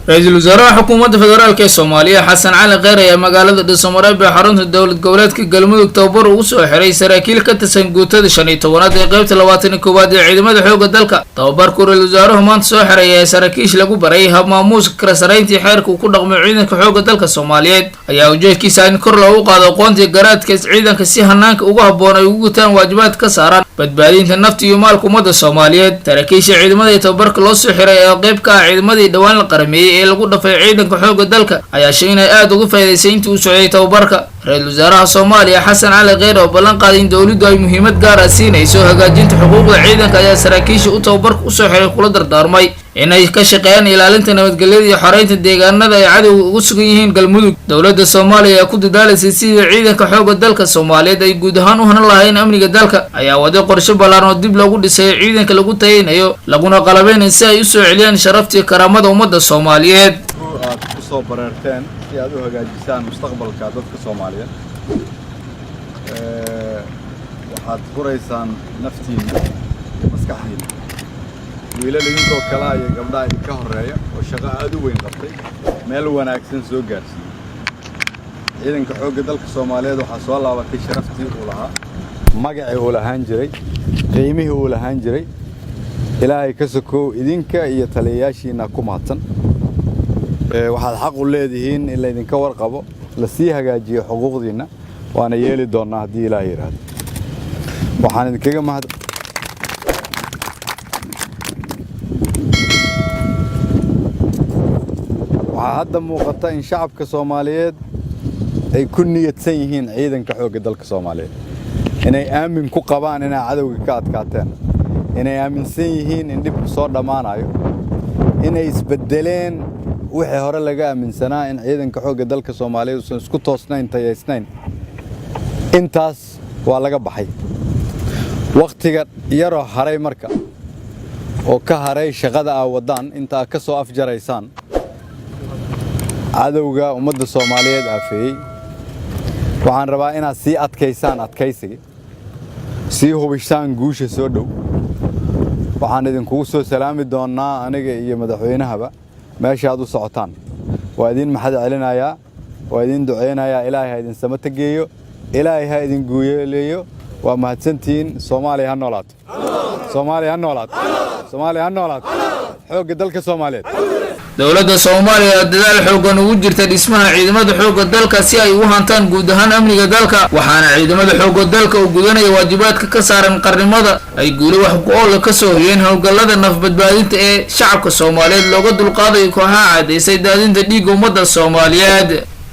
رئيس الوزراء حكومة فدرالك الصومالية حسن علي غير يا مقالة دسمرة بحرنة الدولة جولات كجلمود توبر وسو حري سراكيل كتسنجوت شني توانات قيبت لواتن كوباد عيدمد حوق الدلك توبر كور الوزراء هم سو حري سراكيش لجو بريها ماموس كرسرين تحرك وكل رقم عيدن كحوق الدلك الصوماليات أيا وجه كيسان كر لو قاد قوانت جرات كيس عيدن كسيهناك وجهبون يوجتان واجبات كساران بدبالين النفط يمال كومد الصوماليات تركيش عيدمد توبر كلوس حري قيب كعيدمد دوان القرمية ee lagu dhafay ciidanka xoogga dalka ayaa sheegay aad ugu faa'iideysay intii uu socday tababarka ra'iisul wasaaraha Soomaaliya Xasan Cali Kheyre oo ballan qaaday in dawladdu ay muhiimad gaar ah siinayso hagaajinta xuquuqda ciidanka ayaa saraakiisha u tababarka u soo xiray kula dardaarmay inay ka shaqeeyaan ilaalinta nabadgelyada iyo xoreynta deegaanada ay cadawga ugu sugan yihiin galmudug dawladda Soomaaliya ayaa ku dadaalaysay sidii ciidanka xoogga dalka Soomaaliyeed ay guud ahaan u hanan lahaayeen amniga dalka ayaa wada qorshe ballaaran oo dib loogu dhisay ciidanka lagu tayinayo laguna qalabeynayo si ay u soo celiyaan sharaftii karaamada ummadda Soomaaliyeed soo bararteen si aad u hagaajisaan mustaqbalka dadka Soomaaliyeed waxaad furaysaan naftiina maskaxdiina wiilal idinkoo kala ay gabdhaha ka horeeya oo shaqo aad u weyn qabtay meel wanaagsan soo gaarsiiyay ciidanka xoogga dalka Soomaaliyeed waxa soo laabatay sharaftii uu lahaa magacii uu lahaan jiray qiimihii uu lahaan jiray ilaahay ka sokow idinka iyo taliyayaashiina ku mahadsan waxaad xaq u leedihiin in la idinka warqabo la sii hagaajiyo xuquuqdiina waana yeeli doonaa haddii Ilaahay yiraahdo waxaan idinkaga mahad waxaa hadda muuqata in shacabka Soomaaliyeed ay ku niyadsan yihiin ciidanka xoogga dalka Soomaaliyeed inay aamin ku qabaan inay cadawga ka adkaateen inay aaminsan yihiin in dib soo dhamaanayo inay isbedeleen wixii hore laga aaminsanaa in ciidanka xoogga dalka Soomaaliyeed uu isku toosnayn tayeysnayn intaas waa laga baxay waqtiga yaro haray marka oo ka haray shaqada ay wadaan inta ka soo afjaraysaan cadawga ummadda Soomaaliyeed afeeyay waxaan rabaa inaad sii adkaysaan adkaysiga sii hubisaan guusha soo dhow waxaan idinku soo salaami doonaa aniga iyo madaxweynahaba meesha aad u socotaan waa idin maxad celinayaa waa idin duceynayaa Ilaahay ha idin samata geeyo Ilaahay ha idin guuleeyo waa mahadsantiin Soomaaliya ha noolaato Soomaaliya ha noolaato Soomaaliya ha noolaato xoogga dalka Soomaaliyeed dawladda Soomaaliya dadaal xoogan ugu jirta dhismaha ciidamada xoogga dalka si ay u hantaan guud ahaan amniga dalka waxaana ciidamada xoogga dalka u gudanaya waajibaadka ka saaran qarnimada ay guulo wax ku ool ka soo hoyeen hawlgallada nafbadbaadinta ee shacabka Soomaaliyeed looga dulqaaday kooxaha cadeysay daadinta dhiigga ummadda Soomaaliyeed